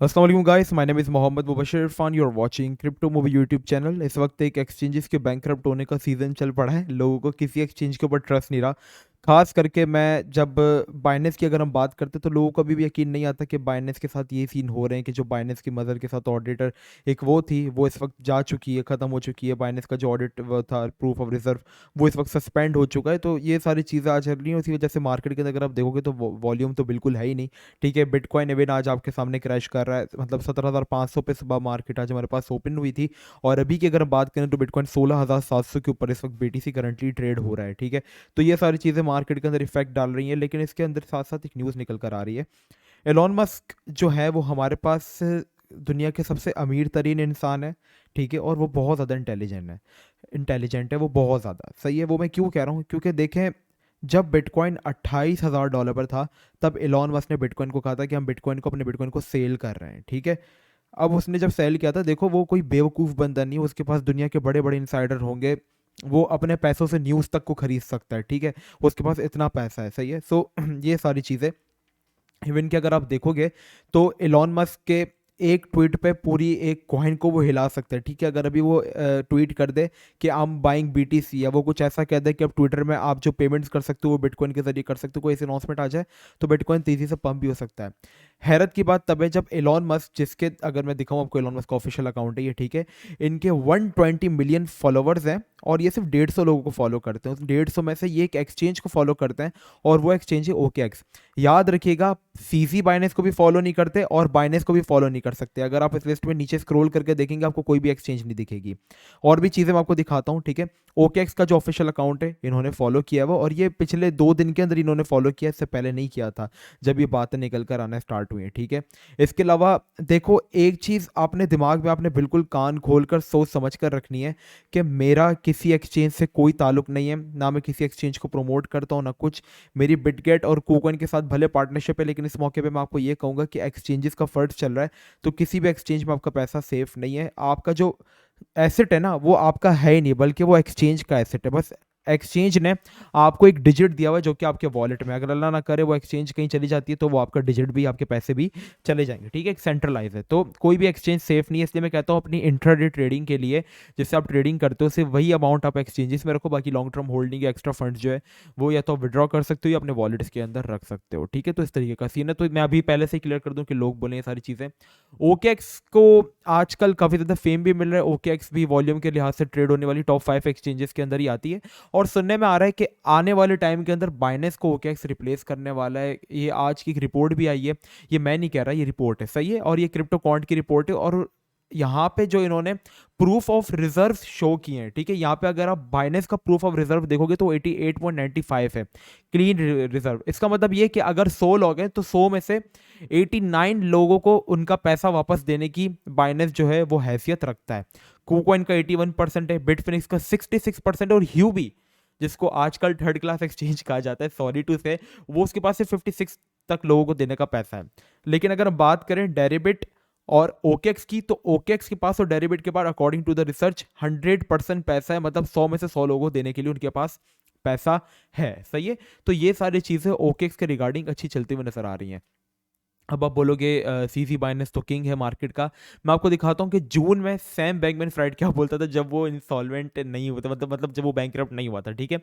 अस्सलाम वालेकुम guys, my name is Mohammad Mubashir Irfan. You are watching crypto movie YouTube channel. इस वक्त एक एक्सचेंजेस के बैंकरप्ट होने का सीज़न चल पड़ा है। लोगों को किसी एक्सचेंज के ऊपर ट्रस्ट नहीं रहा। खास करके मैं जब बाइनेंस की अगर हम बात करते तो लोगों को अभी भी यकीन नहीं आता कि बाइनेंस के साथ ये सीन हो रहे हैं कि जो बाइनेंस की मदर के साथ ऑडिटर एक वो थी, वो इस वक्त जा चुकी है, ख़त्म हो चुकी है। बाइनेंस का जो ऑडिट वो था, प्रूफ ऑफ रिजर्व, वो इस वक्त सस्पेंड हो चुका है। तो ये सारी चीज़ें आज चल रही हैं। उसी वजह से मार्केट के अंदर अगर आप देखोगे तो वॉल्यूम तो बिल्कुल है ही नहीं। ठीक है, बिटकॉइन इवन आज आपके सामने क्रैश कर रहा है, मतलब 17,500 पे सुबह मार्केट आज हमारे पास ओपन हुई थी। और अभी की अगर हम बात करें तो बिटकॉइन 16,700 के ऊपर इस वक्त बीटीसी करंटली ट्रेड हो रहा है। ठीक है, तो ये सारी चीज़ें मार्केट के अंदर इफेक्ट डाल रही हैं। लेकिन इसके अंदर साथ साथ एक न्यूज़ निकल कर आ रही है। एलॉन मस्क जो है वो हमारे पास दुनिया के सबसे अमीर तरीन इंसान है। ठीक है, और वो बहुत ज़्यादा इंटेलिजेंट है वो, बहुत ज़्यादा सही है। वो मैं क्यों कह रहा हूँ, क्योंकि देखें, जब बिटकॉइन $28,000 पर था तब एलॉन मस्क ने बिटकॉइन को कहा था कि हम अपने बिटकॉइन को सेल कर रहे हैं। ठीक है, अब उसने जब सेल किया था, देखो वो कोई बेवकूफ़ बंदा नहीं है, उसके पास दुनिया के बड़े बड़े इंसाइडर होंगे। वो अपने पैसों से न्यूज़ तक को खरीद सकता है। ठीक है, उसके पास इतना पैसा है। सही है, सो ये सारी चीज़ें इवन कि अगर आप देखोगे तो एलॉन मस्क के एक ट्वीट पे पूरी एक कॉइन को वो हिला सकते हैं। ठीक है, अगर अभी वो ट्वीट कर दे कि आई एम बाइंग बीटीसी, या वो कुछ ऐसा कह दे कि अब ट्विटर में आप जो पेमेंट्स कर सकते हो वो बिटकॉइन के जरिए कर सकते हो, कोई ऐसी अनाउंसमेंट आ जाए तो बिटकॉइन तेज़ी से पंप भी हो सकता है। हैरत की बात तब है जब एलॉन मस्क, जिसके अगर मैं दिखाऊँ आपको, एलॉन मस्क का ऑफिशियल अकाउंट है ये। ठीक है, इनके 120 मिलियन फॉलोवर्स हैं और ये सिर्फ 150 लोगों को फॉलो करते हैं। उस 150 में से ये एक एक्सचेंज को फॉलो करते हैं और वो एक्सचेंज है OKX। याद रखिएगा, सीजी बाइनेंस को भी फॉलो नहीं करते और बाइनेंस को भी फॉलो नहीं कर सकते। अगर आप इस लिस्ट में नीचे स्क्रॉल करके देखेंगे आपको कोई भी एक्सचेंज नहीं दिखेगी। और भी चीज़ें मैं आपको दिखाता हूँ। ठीक है, OKX का जो ऑफिशियल अकाउंट है इन्होंने फॉलो किया है वो, और ये पिछले 2 दिन के अंदर इन्होंने फॉलो किया, इससे पहले नहीं किया था जब ये बातें निकल कर आना स्टार्ट हुई हैं। ठीक है, इसके अलावा देखो, एक चीज़ आपने दिमाग में आपने बिल्कुल कान खोल कर सोच समझ कर रखनी है कि मेरा किसी एक्सचेंज से कोई ताल्लुक नहीं है, ना मैं किसी एक्सचेंज को प्रमोट करता हूँ ना कुछ। मेरी बिटगेट और कूकॉइन के साथ भले पार्टनरशिप है, लेकिन इस मौके पे मैं आपको ये कहूँगा कि एक्सचेंजेस का फर्ज चल रहा है, तो किसी भी एक्सचेंज में आपका पैसा सेफ नहीं है। आपका जो एसेट है ना वो आपका है ही नहीं, बल्कि वो एक्सचेंज का एसेट है। बस एक्सचेंज ने आपको एक डिजिट दिया हुआ है जो कि आपके वॉलेट में, अगर अल्लाह ना करे वो एक्सचेंज कहीं चली जाती है तो वो आपका डिजिट भी, आपके पैसे भी चले जाएंगे। ठीक है, एक सेंट्रलाइज है, तो कोई भी एक्सचेंज सेफ नहीं है। इसलिए मैं कहता हूँ अपनी इंट्राडे ट्रेडिंग के लिए, जिससे आप ट्रेडिंग करते हो, सिर्फ वही अमाउंट आप एक्सचेंजेस में रखो। बाकी लॉन्ग टर्म होल्डिंग या एक्स्ट्रा फंड जो है वो या तो विड्रॉ कर सकते हो या अपने वॉलेट्स के अंदर रख सकते हो। ठीक है, तो इस तरीके का सीन है। तो मैं अभी पहले से ही क्लियर कर दूं कि लोग बोले ये सारी चीज़ें। OKX को आजकल काफ़ी ज़्यादा फेम भी मिल रहा है। OKX भी वॉल्यूम के लिहाज से ट्रेड होने वाली टॉप 5 एक्सचेंजेस के अंदर ही आती है। और सुनने में आ रहा है कि आने वाले टाइम के अंदर बाइनेंस को OKX रिप्लेस करने वाला है। ये आज की एक रिपोर्ट भी आई है, ये मैं नहीं कह रहा, ये रिपोर्ट है। सही है, और ये क्रिप्टो कॉन्ट की रिपोर्ट है। और यहाँ पे जो इन्होंने प्रूफ ऑफ रिजर्व शो किए हैं, ठीक है, यहाँ पे अगर आप बाइनेंस का प्रूफ ऑफ रिजर्व देखोगे तो 88.95 है क्लीन रिजर्व। इसका मतलब ये कि अगर 100 लोग हैं तो 100 में से 89 लोगों को उनका पैसा वापस देने की बाइनेंस जो है वो हैसियत रखता है। कूकॉइन का 81% है, बिटफिनिक्स का 66% और ह्यूबी, जिसको आजकल थर्ड क्लास एक्सचेंज कहा जाता है, सॉरी टू से, वो उसके पास से 56 तक लोगों को देने का पैसा है। लेकिन अगर हम बात करें डेरिबिट और OKX की, तो OKX के पास और डेरिबिट के पास अकॉर्डिंग टू द रिसर्च 100% पैसा है, मतलब 100 में से 100 लोगों को देने के लिए उनके पास पैसा है। सही है, तो ये सारी चीज़ें OKX के रिगार्डिंग अच्छी चलती हुई नजर आ रही हैं। अब आप बोलोगे सीजी बाइनेंस तो किंग है मार्केट का। मैं आपको दिखाता हूँ कि जून में सैम बैnkman फ्राइड क्या बोलता था जब वो इंसॉल्वेंट नहीं हुआ था, मतलब जब वो बैंकरप्ट नहीं हुआ था। ठीक है,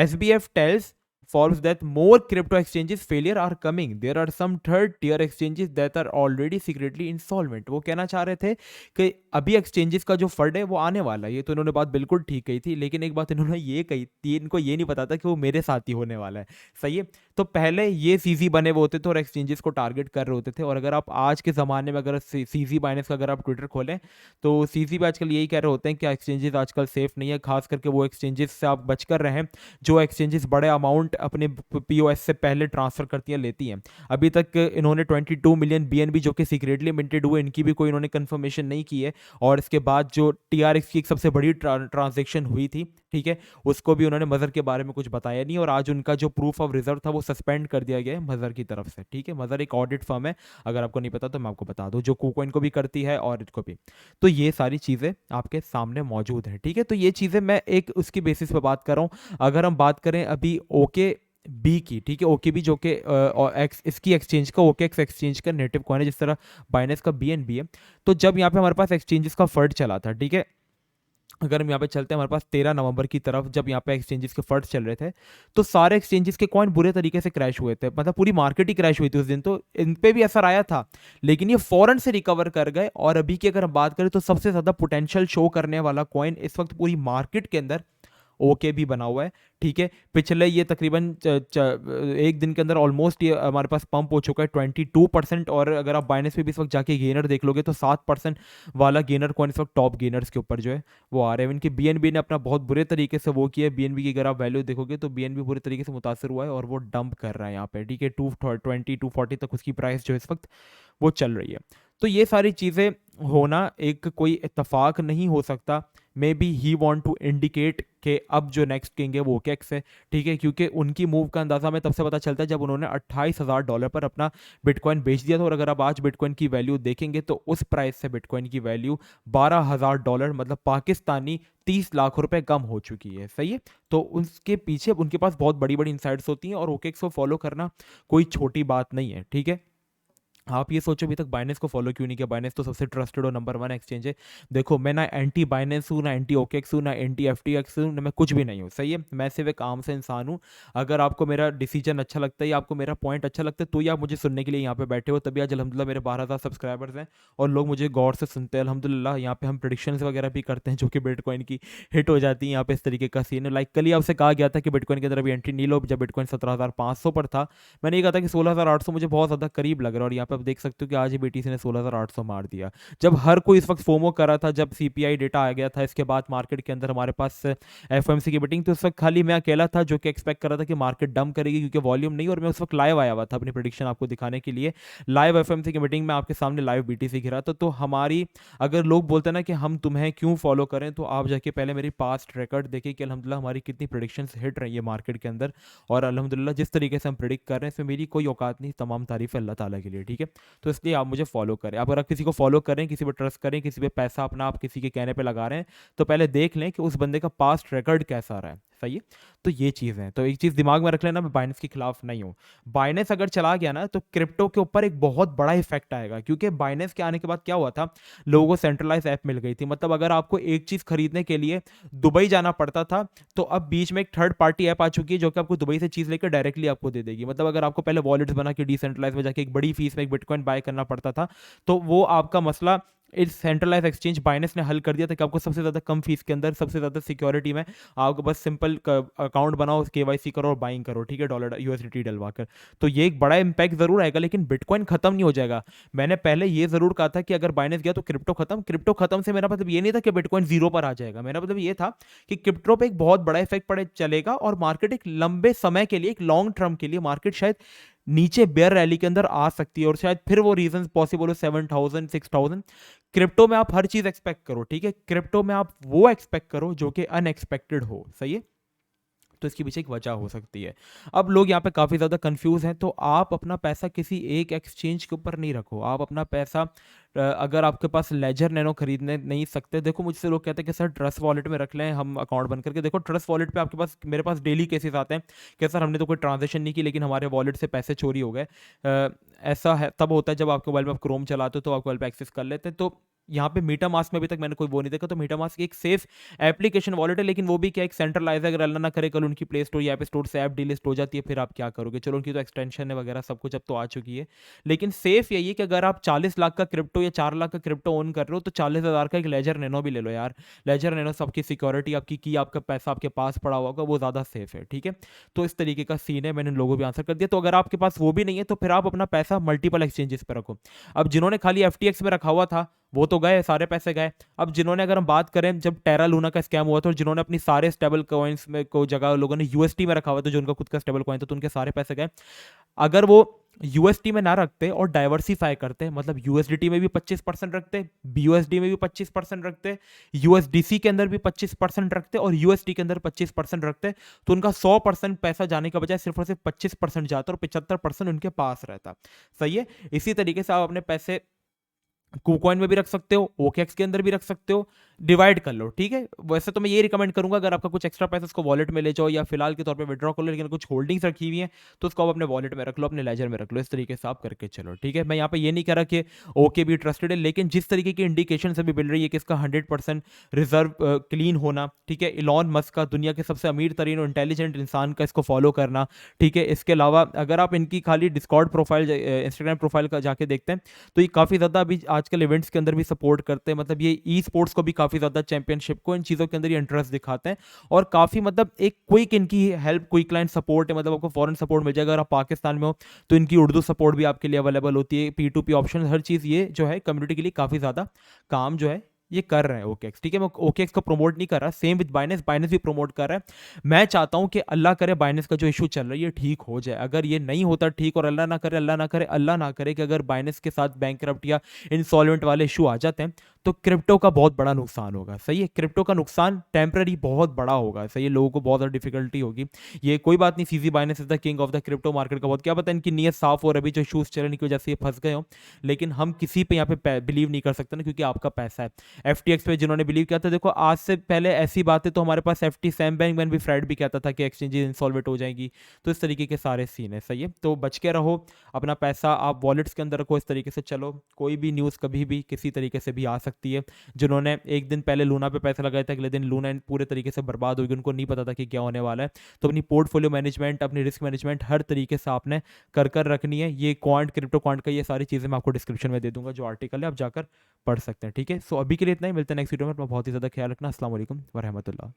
SBF tells Forbes that more crypto exchanges failure are coming. There are some third tier exchanges that are already secretly insolvent. वो कहना चाह रहे थे कि अभी एक्सचेंजेस का जो फंड है वो आने वाला है। ये तो इन्होंने बात बिल्कुल ठीक कही थी, लेकिन एक बात इन्होंने ये कही थी, इनको ये नहीं पता था कि वो मेरे साथ ही होने वाला है। सही है, तो पहले ये सीजी बने हुए होते थे और एक्सचेंजेस को टारगेट कर रहे होते थे। और अगर आप आज के ज़माने में अगर सीजी बाइनेंस का अगर आप ट्विटर खोलें तो सीजी पे आजकल यही कह रहे होते हैं कि एक्सचेंजेस आजकल सेफ नहीं है, खास करके वो एक्सचेंजेस से आप बच कर रहें जो एक्सचेंजेस बड़े अमाउंट अपने POS से पहले ट्रांसफर करती हैं, लेती हैं। अभी तक इन्होंने 22 मिलियन BNB जो कि सीक्रेटली मिंटेड हुए, इनकी भी कोई इन्होंने कंफर्मेशन नहीं की है। और इसके बाद जो TRX की एक सबसे बड़ी ट्रांजेक्शन हुई थी, ठीक है, उसको भी उन्होंने मज़र के बारे में कुछ बताया नहीं। और आज उनका जो प्रूफ ऑफ रिजर्व था वो सस्पेंड कर दिया गया है मज़र की तरफ से। ठीक है, मज़र एक ऑडिट फर्म है, अगर आपको नहीं पता तो मैं आपको बता दूं, जो कूकॉइन को भी करती है और इसको भी। तो ये सारी चीज़ें आपके सामने मौजूद हैं। ठीक है, तो ये चीज़ें मैं एक उसकी बेसिस पे बात कर रहा हूँ। अगर हम बात करें अभी ओके बी की, ठीक है, ओकेबी जो कि इसकी एक्सचेंज का ओकेएक्स एक्सचेंज का नेटिव कॉइन है, जिस तरह बाइनेंस का बीएनबी है। तो जब यहाँ पे हमारे पास एक्सचेंजेस का फर्ड चला था, ठीक है, अगर हम यहाँ पे चलते हैं हमारे पास 13 नवंबर की तरफ, जब यहाँ पे एक्सचेंजेस के फर्स्ट चल रहे थे, तो सारे एक्सचेंजेस के कॉइन बुरे तरीके से क्रैश हुए थे, मतलब पूरी मार्केट ही क्रैश हुई थी उस दिन, तो इन पे भी असर आया था। लेकिन ये फौरन से रिकवर कर गए, और अभी की अगर हम बात करें तो सबसे ज्यादा पोटेंशियल शो करने वाला कॉइन इस वक्त पूरी मार्केट के अंदर ओके भी बना हुआ है, ठीक है। पिछले ये तकरीबन एक दिन के अंदर ऑलमोस्ट ये हमारे पास पंप हो चुका है 22%, और अगर आप बाइनेंस पे भी इस वक्त जाके गेनर देख लोगे तो 7% वाला गेनर कौन इस वक्त टॉप गेनर्स के ऊपर जो है वो आ रहे हैं। इनके बीएनबी ने अपना बहुत बुरे तरीके से वो किया है। बीएनबी की अगर आप वैल्यू देखोगे तो बीएनबी बुरे तरीके से मुतासर हुआ है, और वो डंप कर रहा है यहाँ पे, ठीक है, 220 240 तक उसकी प्राइस जो इस वक्त वो चल रही है। तो ये सारी चीज़ें होना एक कोई इत्तफाक नहीं हो सकता। May be he want to indicate कि अब जो नेक्स्ट किंग है वो ओकेएक्स है, ठीक है, क्योंकि उनकी मूव का अंदाजा हमें तब से पता चलता है जब उन्होंने $28,000 पर अपना बिटकॉइन बेच दिया था। और अगर आप आज बिटकॉइन की वैल्यू देखेंगे तो उस प्राइस से बिटकॉइन की वैल्यू $12,000, मतलब पाकिस्तानी 30 लाख रुपए कम हो चुकी है, सही है। तो उसके पीछे उनके पास बहुत बड़ी बड़ी इंसाइट्स होती हैं, और ओकेएक्स को फॉलो करना कोई छोटी बात नहीं है, ठीक है। आप ये सोचो अभी तक बाइनेंस को फॉलो क्यों नहीं किया? बाइनेंस तो सबसे ट्रस्टेड और नंबर 1 एक्सचेंज है। देखो, मैं ना एंटी बाइनेंस हूँ, ना एंटी ओकेएक्स हूँ, ना एंटी एफटीएक्स हूँ, ना मैं कुछ भी नहीं हूँ, सही है। मैं सिर्फ एक आम से इंसान हूँ। अगर आपको मेरा डिसीजन अच्छा लगता है या आपको मेरा पॉइंट अच्छा लगता है तो ही आप मुझे सुनने के लिए यहाँ पे बैठे हो। तभी आज अल्हम्दुलिल्लाह मेरे 12,000 सब्सक्राइबर्स हैं और लोग मुझे गौर से सुनते हैं अल्हम्दुलिल्लाह। यहाँ पे हम प्रेडिक्शंस वगैरह भी करते हैं जो कि बिटकॉइन की हिट हो जाती है। यहाँ पे इस तरीके का सीन है। लाइक कल ही आपसे कहा गया था कि बिटकॉइन के अंदर अभी एंट्री नहीं लो, जब बिटकॉइन 17,500 पर था। मैंने ये कहा था कि 16,800 मुझे बहुत ज़्यादा करीब लग रहा है, और यहाँ पे आप देख सकते हो कि आज ही बीटीसी ने 16,800 मार दिया। जब हर कोई इस वक्त फोमो कर रहा था, जब सीपीआई डेटा आ गया था, इसके बाद मार्केट के अंदर हमारे पास एफओएमसी की मीटिंग, तो उस वक्त खाली मैं अकेला था जो कि एक्सपेक्ट कर रहा था कि मार्केट डंप करेगी क्योंकि वॉल्यूम नहीं। और मैं उस वक्त लाइव आया हुआ था अपनी प्रेडिक्शन आपको दिखाने के लिए। लाइव एफओएमसी की मीटिंग में आपके सामने लाइव बीटीसी गिरा था। तो हमारी, अगर लोग बोलते हैं ना कि हम तुम्हें क्यों फॉलो करें, तो आप जाके पहले मेरी पास्ट रिकॉर्ड देखिए कि अल्हम्दुलिल्लाह हमारी कितनी प्रेडिक्शंस हिट रही है मार्केट के अंदर। और अल्हम्दुलिल्लाह जिस तरीके से हम प्रिडिक्ट कर रहे हैं इसमें मेरी कोई औकात नहीं, तमाम तारीफ है अल्लाह ताला के लिए, ठीक है। तो इसलिए आप मुझे फॉलो करें। अब अगर आप किसी को फॉलो करें, किसी पे ट्रस्ट करें, किसी पे पैसा अपना आप किसी के कहने पे लगा रहे हैं, तो पहले देख लें कि उस बंदे का पास्ट रिकॉर्ड कैसा रहा है, सही है। तो ये चीज़ है। तो एक चीज़ दिमाग में रख लेना, मैं बाइनेंस के खिलाफ नहीं हूँ। बाइनेंस अगर चला गया ना तो क्रिप्टो के ऊपर एक बहुत बड़ा इफेक्ट आएगा, क्योंकि बाइनेंस के आने के बाद क्या हुआ था, लोगों को सेंट्रलाइज ऐप मिल गई थी। मतलब अगर आपको एक चीज़ खरीदने के लिए दुबई जाना पड़ता था, तो अब बीच में एक थर्ड पार्टी ऐप आ चुकी है जो कि आपको दुबई से चीज़ लेकर डायरेक्टली आपको दे देगी। मतलब अगर आपको पहले वॉलेट्स बना के डिसेंट्रलाइज में जाके एक बड़ी फीस में एक बिटकॉइन बाय करना पड़ता था, तो वो आपका मसला इस सेंट्रलाइज एक्सचेंज बाइनेंस ने हल कर दिया था कि आपको सबसे ज़्यादा कम फीस के अंदर सबसे ज़्यादा सिक्योरिटी में आपको बस सिंपल अकाउंट बनाओ, केवाईसी करो और बाइंग करो, ठीक है, डॉलर यूएसडीटी डलवा कर। तो ये एक बड़ा इंपैक्ट जरूर आएगा, लेकिन बिटकॉइन खत्म नहीं हो जाएगा। मैंने पहले ये जरूर कहा था कि अगर बाइनेंस गया तो क्रिप्टो खत्म। क्रिप्टो खत्म से मेरा मतलब ये नहीं था कि बिटकॉइन जीरो पर आ जाएगा। मेरा मतलब ये था कि क्रिप्टो पे एक बहुत बड़ा इफेक्ट पड़े चलेगा, और मार्केट एक लंबे समय के लिए, एक लॉन्ग टर्म के लिए मार्केट शायद नीचे बेयर रैली के अंदर आ सकती है, और शायद फिर वो रीजन पॉसिबल हो 7,000 6,000। क्रिप्टो में आप हर चीज एक्सपेक्ट करो, ठीक है। क्रिप्टो में आप वो एक्सपेक्ट करो जो कि अनएक्सपेक्टेड हो, सही है। तो इसके पीछे एक वजह हो सकती है। अब लोग यहाँ पे काफ़ी ज़्यादा कंफ्यूज हैं, तो आप अपना पैसा किसी एक एक्सचेंज के ऊपर नहीं रखो। आप अपना पैसा अगर आपके पास लेजर नैनो खरीदने नहीं सकते, देखो मुझसे लोग कहते हैं कि सर ट्रस्ट वॉलेट में रख लें हम अकाउंट बंद करके। देखो ट्रस्ट वॉलेट पे आपके पास, मेरे पास डेली केसेस आते हैं कि सर हमने तो कोई ट्रांजेक्शन नहीं की लेकिन हमारे वॉलेट से पैसे चोरी हो गए। ऐसा है तब होता है जब आपके मोबाइल में आप क्रोम चलाते हो तो आपके मोबाइल पे एक्सेस कर लेते हैं। तो यहाँ पे मीटा मास्क में अभी तक मैंने कोई वो नहीं देखा। तो मीटा मास्क एक सेफ एप्लीकेशन वॉलेट है, लेकिन वो भी क्या एक सेंट्रलाइज, अगर अल्लाह ना करे कल उनकी प्ले स्टोर या ऐप स्टोर से ऐप डिलिस्ट हो जाती है, फिर आप क्या करोगे। चलो उनकी तो एक्सटेंशन है वगैरह सब कुछ अब तो आ चुकी है, लेकिन सेफ यही है कि अगर आप 40 लाख का क्रिप्टो या 4 लाख का क्रिप्टो ओन कर रहे हो तो 40,000 का एक लेजर नैनो भी ले लो यार। लेजर नैनो सबकी सिक्योरिटी आपकी की आपका पैसा आपके पास पड़ा हुआ होगा, वो ज़्यादा सेफ है, ठीक है। तो इस तरीके का सीन है, मैंने लोगों भी आंसर कर दिया। तो अगर आपके पास वो भी नहीं है तो फिर आप अपना पैसा मल्टीपल एक्सचेंजेस पर रखो। अब जिन्होंने खाली एफटीएक्स में रखा हुआ था वो तो गए, सारे पैसे गए। अब जिन्होंने, अगर हम बात करें जब टेरा लूना का स्कैम हुआ था और जिन्होंने अपनी सारे स्टेबल कॉइन्स में को जगह लोगों ने यूएसटी में रखा हुआ था जो उनका खुद का स्टेबल कॉइन था, तो उनके सारे पैसे गए। अगर वो यूएसटी में ना रखते और डाइवर्सिफाई करते, मतलब यूएसडीटी में भी 25% रखते, बीयूएसडी में भी 25% रखते, यूएसडीसी के अंदर भी 25% रखते और यूएसडी के अंदर 25% रखते, तो उनका 100% पैसा जाने का बजाय सिर्फ और सिर्फ 25% जाता और 75% उनके पास रहता, सही है। इसी तरीके से आप अपने पैसे KuCoin में भी रख सकते हो, OKX के अंदर भी रख सकते हो, डिवाइड कर लो, ठीक है। वैसे तो मैं ये रिकमेंड करूंगा, अगर आपका कुछ एक्स्ट्रा पैसा उसको वॉलेट में ले जाओ या फिलहाल के तौर पे विड्रॉ कर लो, लेकिन कुछ होल्डिंग्स रखी हुई हैं तो उसको आप अपने वॉलेट में रख लो, अपने लेजर में रख लो, इस तरीके से आप करके चलो, ठीक है। मैं यहाँ पे ये नहीं कह रहा कि ओके भी ट्रस्टेड है, लेकिन जिस तरीके की इंडिकेशन अभी मिल रही है कि इसका 100% रिजर्व क्लीन होना, ठीक है, इलॉन मस्क का, दुनिया के सबसे अमीर तरीन और इंटेलिजेंट इंसान का इसको फॉलो करना, ठीक है। इसके अलावा अगर आप इनकी खाली डिस्कॉर्ड प्रोफाइल, इंस्टाग्राम प्रोफाइल का जाके देखते हैं तो ये काफ़ी ज़्यादा अभी आजकल इवेंट्स के अंदर भी सपोर्ट करते हैं, मतलब ये ई स्पोर्ट्स को भी काफ़ी ज़्यादा, चैंपियनशिप को, इन चीज़ों के अंदर ये इंटरेस्ट दिखाते हैं। और काफ़ी मतलब एक क्विक इनकी हेल्प, क्विक लाइन सपोर्ट है, मतलब आपको फॉरेन सपोर्ट मिल जाएगा। अगर आप पाकिस्तान में हो तो इनकी उर्दू सपोर्ट भी आपके लिए अवेलेबल होती है, P2P ऑप्शन, हर चीज़ ये जो है कम्युनिटी के लिए काफ़ी ज़्यादा काम जो है ये कर रहे हैं OKX, ठीक है। मैं OKX को प्रमोट नहीं कर रहा, सेम विद बाइनेंस, बाइनेंस भी प्रमोट कर रहा है। मैं चाहता हूं कि अल्लाह करे बाइनेंस का जो इशू चल रहा है ये ठीक हो जाए। अगर ये नहीं होता ठीक, और अल्लाह ना करे, अल्लाह ना करे, अल्लाह ना करे कि अगर बाइनेंस के साथ बैंकरप्ट या इंसॉल्वेंट वाले इशू आ जाते हैं तो क्रिप्टो का बहुत बड़ा नुकसान होगा, सही है। क्रिप्टो का नुकसान टेम्पररी बहुत बड़ा होगा, सही है, लोगों को बहुत ज़्यादा डिफिकल्टी होगी। ये कोई बात नहीं, CG Binance is the king of the crypto market का, बहुत क्या पता इनकी नीयत साफ, और अभी जो इशूज चलने की वजह से ये फंस गए हो। लेकिन हम किसी पे यहाँ पे बिलीव नहीं कर सकते ना, क्योंकि आपका पैसा है। FTX पे जिन्होंने बिलीव किया था, देखो आज से पहले ऐसी बातें तो हमारे पास FT सैम बैंकमैन भी, फ्रेड भी कहता था कि एक्सचेंजेस इंसॉल्वेंट हो जाएंगी। तो इस तरीके के सारे सीन है, सही है। तो बच के रहो, अपना पैसा आप वॉलेट्स के अंदर रखो, इस तरीके से चलो। कोई भी न्यूज़ कभी भी किसी तरीके से भी आ सकती है। जिन्होंने एक दिन पहले लूना पे पैसा लगाया था, अगले दिन लूना पूरे तरीके से बर्बाद होगी, उनको नहीं पता था कि क्या होने वाला है। तो अपनी पोर्टफोलियो मैनेजमेंट, अपनी रिस्क मैनेजमेंट हर तरीके से आपने कर कर रखनी है। ये क्वांट, क्रिप्टो क्वांट का, ये सारी चीज़ें मैं आपको डिस्क्रिप्शन में दे दूंगा, जो आर्टिकल है आप जाकर पढ़ सकते हैं, ठीक है। सो अभी के लिए इतना ही, मिलते हैं नेक्स्ट वीडियो में। अपना बहुत ही ज़्यादा ख्याल रखना। अस्सलाम वालेकुम वरहमतुल्लाह।